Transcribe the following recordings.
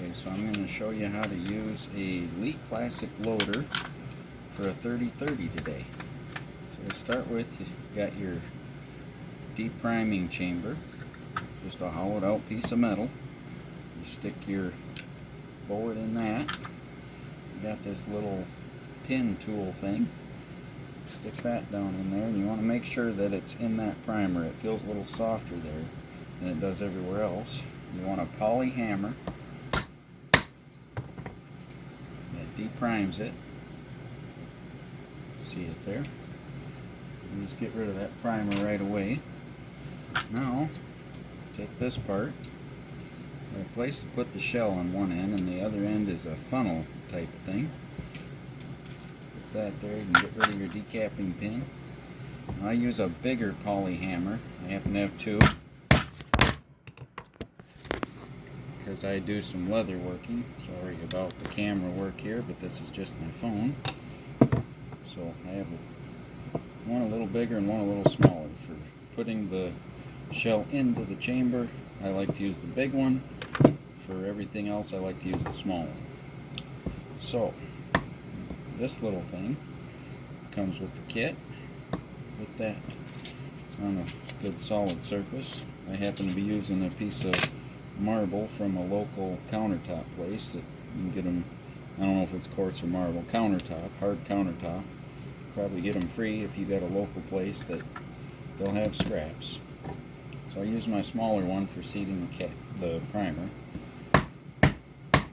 Okay, so I'm going to show you how to use a Lee Classic loader for a 3030 today. So to start with, you got your depriming chamber, just a hollowed out piece of metal. You stick your bullet in that. You got this little pin tool thing. Stick that down in there, and you want to make sure that it's in that primer. It feels a little softer there than it does everywhere else. You want a poly hammer that deprimes it. See it there? You just get rid of that primer right away. Now, take this part. There's a place to put the shell on one end, and the other end is a funnel type of thing. Put that there. You can get rid of your decapping pin. I use a bigger poly hammer. I happen to have two, because I do some leather working. Sorry about the camera work here, but this is just my phone. So I have one a little bigger and one a little smaller. For putting the shell into the chamber, I like to use the big one. For everything else, I like to use the small one. So this little thing comes with the kit. Put that on a good solid surface. I happen to be using a piece of marble from a local countertop place that you can get them, I don't know if it's quartz or marble, countertop, hard countertop. Probably get them free if you got a local place that they'll have scraps. So I use my smaller one for seating the primer. Because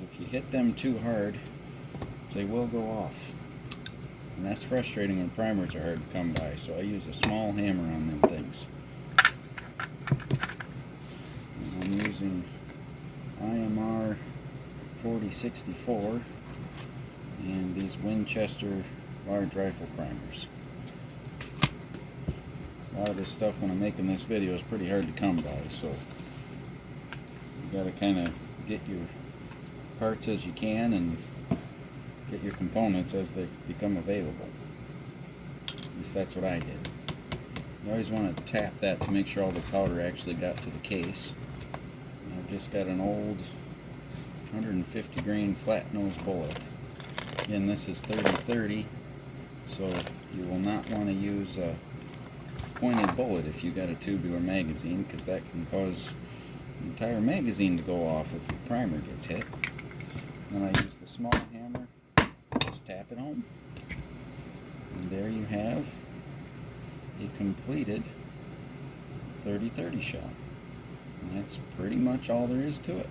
if you hit them too hard, they will go off. And that's frustrating when primers are hard to come by, so I use a small hammer on them things. And I'm using IMR 4064 and these Winchester large rifle primers. A lot of this stuff when I'm making this video is pretty hard to come by, so you gotta kind of get your parts as you can and get your components as they become available. At least that's what I did. You always want to tap that to make sure all the powder actually got to the case. I've just got an old 150 grain flat nose bullet. Again, this is 3030, so you will not want to use a pointed bullet if you got a tubular magazine, because that can cause the entire magazine to go off if the primer gets hit. Then I use the small hammer, just tap it home, and there you have a completed 3030 shell. And that's pretty much all there is to it.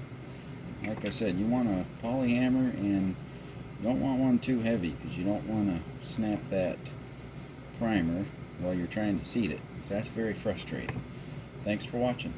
Like I said, you want a poly hammer, and you don't want one too heavy, because you don't want to snap that primer while you're trying to seat it. So that's very frustrating. Thanks for watching.